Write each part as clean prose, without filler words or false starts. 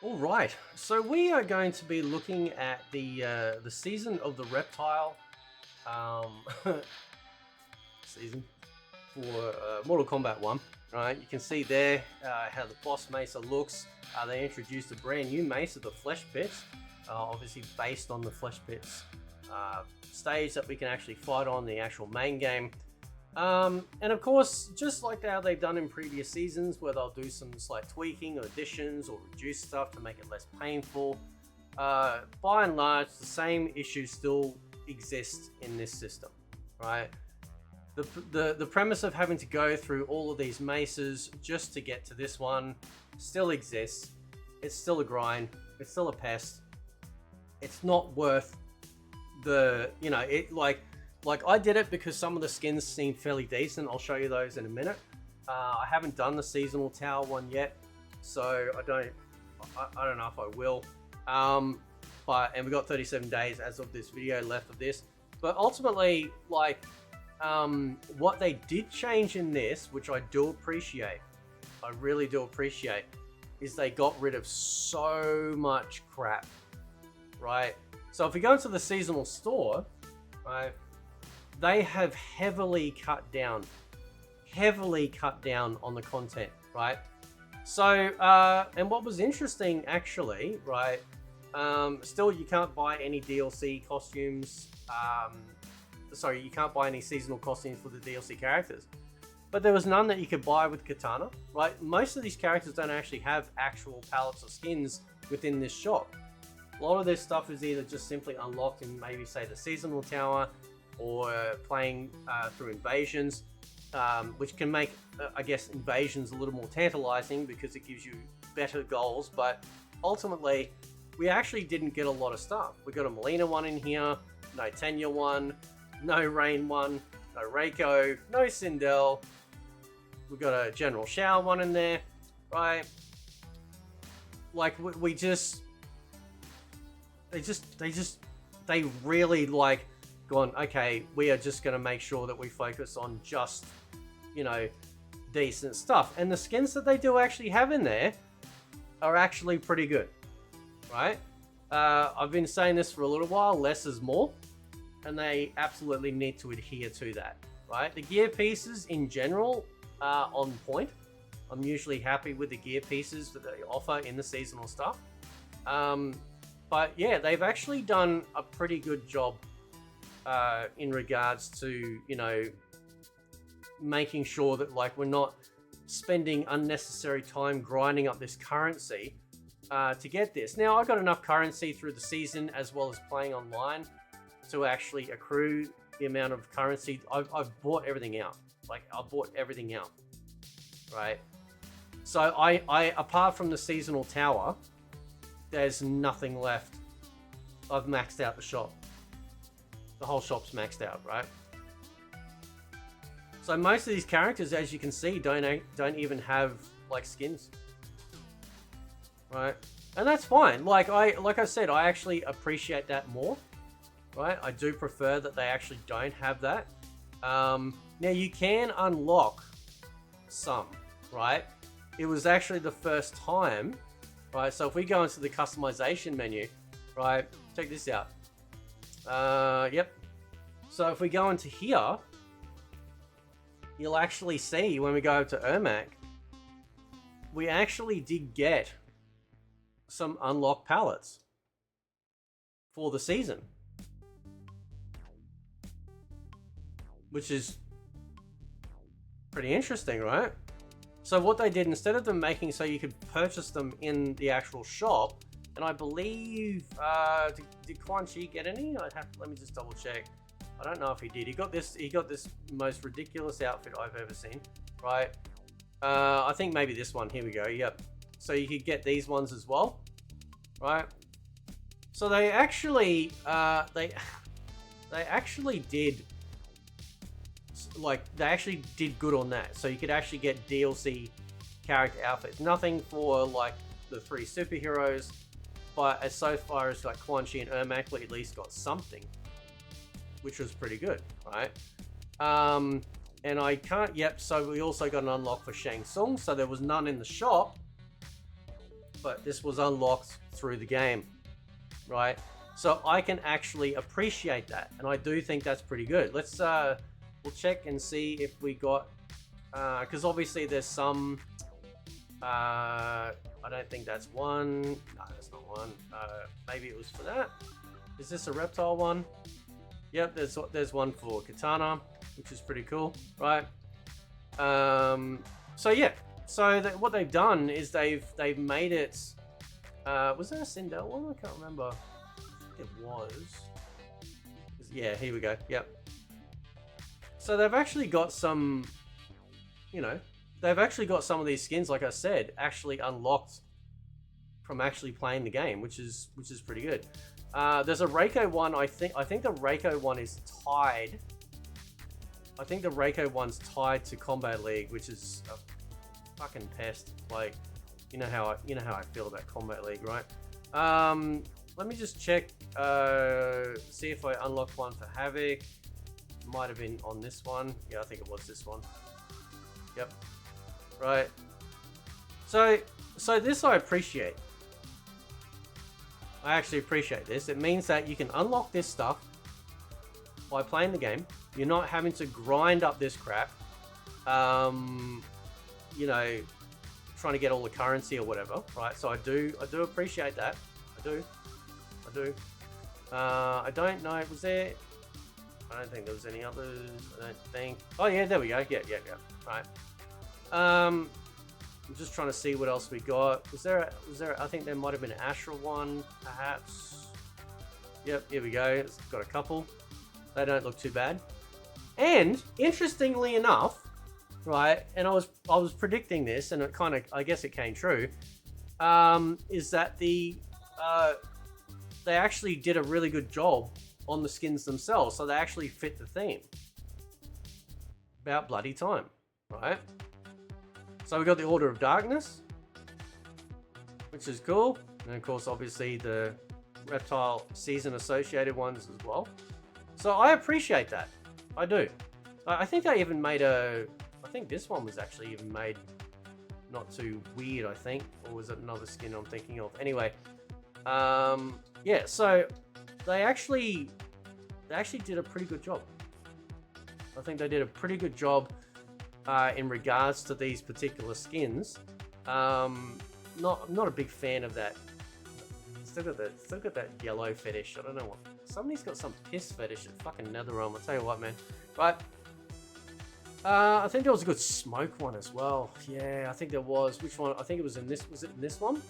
All right, so we are going to be looking at the season of the Reptile um, season for Mortal Kombat 1. Right, you can see there how the boss Mesa looks. They introduced a brand new Mesa, the Flesh Pits, obviously based on the Flesh Pits stage that we can actually fight on the actual main game. And of course, just like how they've done in previous seasons, where they'll do some slight tweaking or additions or reduce stuff to make it less painful, by and large, the same issues still exist in this system, right? The premise of having to go through all of these mesas just to get to this one still exists. It's still a grind. It's still a pest. It's not worth the, like I did it because some of the skins seem fairly decent. I'll show you those in a minute. I haven't done the seasonal tower one yet, so I don't know if I will. And we got 37 days as of this video left of this. But ultimately, what they did change in this, which I do appreciate, I really do appreciate, is they got rid of so much crap, right? So if we go into the seasonal store, right, they have heavily cut down on the content, right? So, and what was interesting actually, right, still you can't buy any DLC costumes, sorry, you can't buy any seasonal costumes for the DLC characters, but there was none that you could buy with Katana, right? Most of these characters don't actually have actual palettes of skins within this shop. A lot of this stuff is either just simply unlocked in maybe say the seasonal tower, or playing through invasions, which can make, I guess, invasions a little more tantalizing because it gives you better goals. But ultimately, we actually didn't get a lot of stuff. We got a Melina one in here, no Tenya one, no Rain one, no Reiko, no Sindel. We got a General Shao one in there, right? Like they really like gone, okay, we are just going to make sure that we focus on just, decent stuff. And the skins that they do actually have in there are actually pretty good, right? I've been saying this for a little while, less is more, and they absolutely need to adhere to that, right? The gear pieces in general are on point. I'm usually happy with the gear pieces that they offer in the seasonal stuff. But yeah, they've actually done a pretty good job in regards to, making sure that we're not spending unnecessary time grinding up this currency to get this. Now, I got enough currency through the season as well as playing online to actually accrue the amount of currency. I've bought everything out. I bought everything out, right? So I apart from the seasonal tower, there's nothing left. I've maxed out the shop. The whole shop's maxed out, right? So most of these characters, as you can see, don't even have skins, right? And that's fine. Like I said, I actually appreciate that more, right? I do prefer that they actually don't have that. Now you can unlock some, right? It was actually the first time, right? So if we go into the customization menu, right? Check this out. Yep. So if we go into here, you'll actually see when we go to Ermac, we actually did get some unlocked palettes for the season, which is pretty interesting, right? So what they did, instead of them making so you could purchase them in the actual shop, and I believe, did Quan Chi get any? Let me just double check. I don't know if he did. He got this most ridiculous outfit I've ever seen, right? I think maybe this one. Here we go. Yep. So you could get these ones as well, right? So they actually, they actually did, they actually did good on that. So you could actually get DLC character outfits. Nothing for the three superheroes, but as so far as Quan Chi and Ermac, we at least got something, which was pretty good, right? And I can't, yep, so we also got an unlock for Shang Tsung, so there was none in the shop, but this was unlocked through the game, right? So I can actually appreciate that, and I do think that's pretty good. Let's we'll check and see if we got, because obviously there's some. I don't think that's one. No, that's not one. Maybe it was for that. Is this a reptile one? Yep, there's one for Katana, which is pretty cool, right? So yeah, so what they've done is they've made it. Was there a Sindel one? I can't remember. I think it was. Yeah, here we go. Yep. So they've actually got some, you know, they've actually got some of these skins, like I said, actually unlocked from actually playing the game, which is pretty good. There's a Reiko one. I think the Reiko one is tied. I think the Reiko one's tied to Kombat League, which is a fucking pest. Like, you know how I feel about Kombat League, right? Let me just check. See if I unlocked one for Havoc. Might have been on this one. Yeah, I think it was this one. Yep. Right. So this I appreciate. I actually appreciate this. It means that you can unlock this stuff by playing the game. You're not having to grind up this crap. You know, trying to get all the currency or whatever, right? So I do appreciate that. I do. I don't know. Was there? I don't think there was any others. I don't think. Oh yeah, there we go. Yeah. Right. I'm just trying to see what else we got. Was there? I think there might have been an Ashra one, perhaps. Yep. Here we go. It's got a couple. They don't look too bad. And interestingly enough, right? And I was predicting this, and it kind of, I guess it came true. Is that they actually did a really good job on the skins themselves, so they actually fit the theme. About bloody time, right? So we got the Order of Darkness, which is cool, and of course, obviously the Reptile season associated ones as well. So I appreciate that. I do. I think they even made I think this one was actually even made not too weird, I think. Or was it another skin I'm thinking of? Anyway, yeah, so they actually did a pretty good job. I think they did a pretty good job in regards to these particular skins. I'm not a big fan of that. Still got that yellow fetish. I don't know what. Somebody's got some piss fetish at fucking NetherRealm. I'll tell you what, man. Right. I think there was a good smoke one as well. Yeah, I think there was. Which one? I think it was in this. Was it in this one?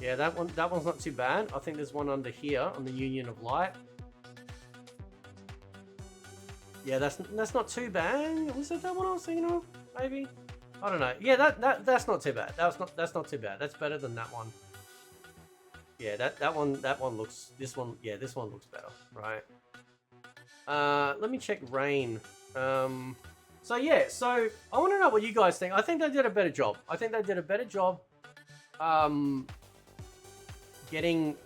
Yeah, that one's not too bad. I think there's one under here on the Union of Light. Yeah, that's not too bad. Was it that one I was thinking of? Maybe. I don't know. Yeah, that's not too bad. That's not too bad. That's better than that one. Yeah, that one looks. This one looks better, right? Let me check Rain. So yeah, so I want to know what you guys think. I think they did a better job. Getting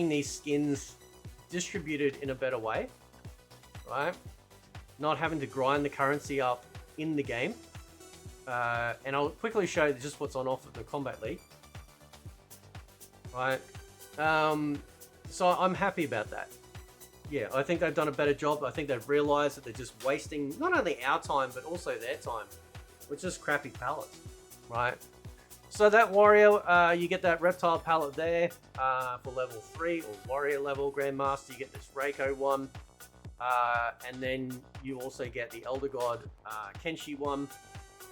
these skins distributed in a better way, right? Not having to grind the currency up in the game. And I'll quickly show you just what's on offer the Kombat League. Right. So I'm happy about that. Yeah, I think they've done a better job. I think they've realized that they're just wasting not only our time, but also their time, which is crappy palettes, right? So that warrior, you get that reptile palette there for level 3 or warrior level Grandmaster. You get this Reiko one, and then you also get the Elder God Kenshi one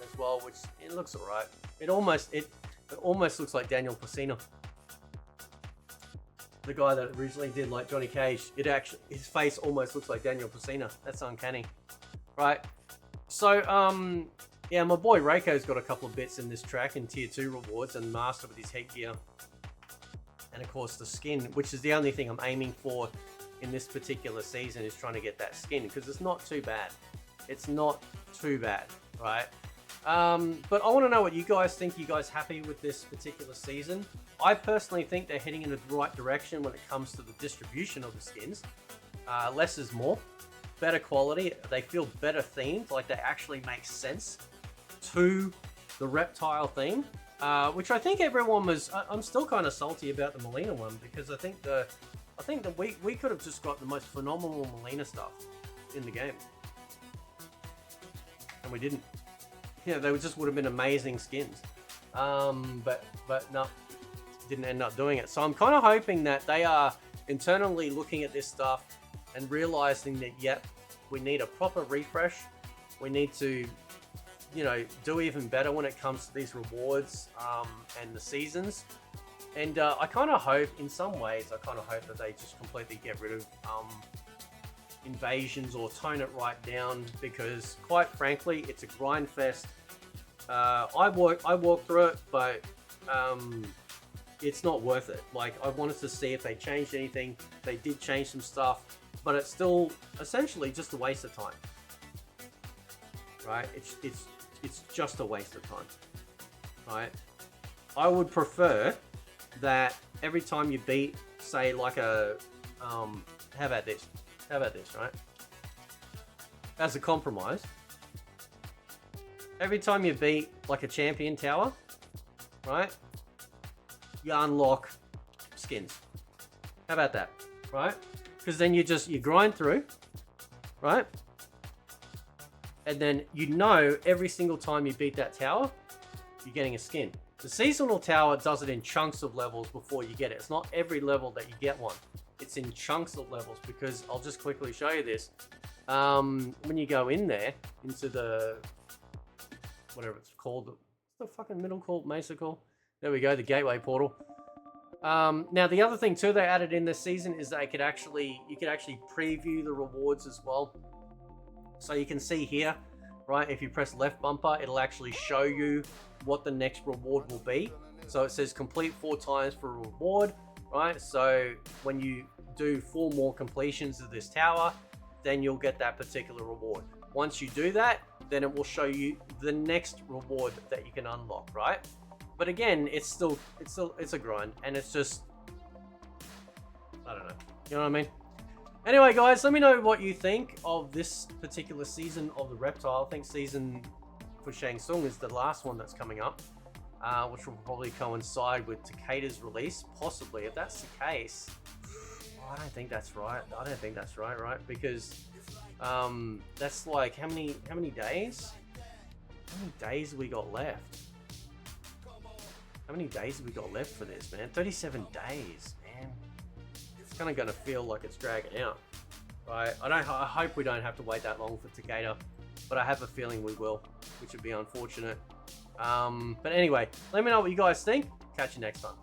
as well, which it looks alright. It almost looks like Daniel Pesina. The guy that originally did like Johnny Cage, his face almost looks like Daniel Pesina. That's uncanny, right? So, yeah, my boy Reiko's got a couple of bits in this track in tier 2 rewards and master with his headgear, and of course the skin, which is the only thing I'm aiming for in this particular season, is trying to get that skin because it's not too bad. It's not too bad, right? But I want to know what you guys think. You guys happy with this particular season? I personally think they're heading in the right direction when it comes to the distribution of the skins. Less is more. Better quality. They feel better themed, like they actually make sense to the Reptile theme. which I think everyone was. I'm still kind of salty about the Molina one because I think that we could have just got the most phenomenal Molina stuff in the game, and we didn't. Yeah, they just would have been amazing skins, but no, didn't end up doing it. So I'm kind of hoping that they are internally looking at this stuff and realizing that, yep, we need a proper refresh. We need to, you know, do even better when it comes to these rewards and the seasons. And I kind of hope, in some ways, that they just completely get rid of invasions or tone it right down, because quite frankly, it's a grind fest. I walked through it, but it's not worth it. Like, I wanted to see if they changed anything. They did change some stuff, but it's still essentially just a waste of time, right? It's just a waste of time, right? I would prefer that every time you beat, say, like a how about this, right? As a compromise, every time you beat like a champion tower, right, you unlock skins. How about that, right? Because then you grind through, right? And then you know every single time you beat that tower, you're getting a skin. The seasonal tower does it in chunks of levels before you get it. It's not every level that you get one. It's in chunks of levels, because I'll just quickly show you this. When you go in there, into the, whatever it's called, what's the fucking middle called, Mesa called? There we go, the gateway portal. Now the other thing too they added in this season is that you could actually preview the rewards as well. So you can see here, right, if you press left bumper, it'll actually show you what the next reward will be. So it says complete 4 times for a reward, right? So when you do 4 more completions of this tower, then you'll get that particular reward. Once you do that, then it will show you the next reward that you can unlock, right? But again, it's a grind, and it's just, I don't know. You know what I mean? Anyway, guys, let me know what you think of this particular season of the Reptile. I think season for Shang Tsung is the last one that's coming up, which will probably coincide with Takeda's release, possibly. If that's the case, I don't think that's right. Right? Because that's like how many days? How many days have we got left? How many days have we got left for this, man? 37 days, man. It's kind of going to feel like it's dragging out, right? I hope we don't have to wait that long for Takeda, but I have a feeling we will, which would be unfortunate. But anyway, let me know what you guys think. Catch you next time.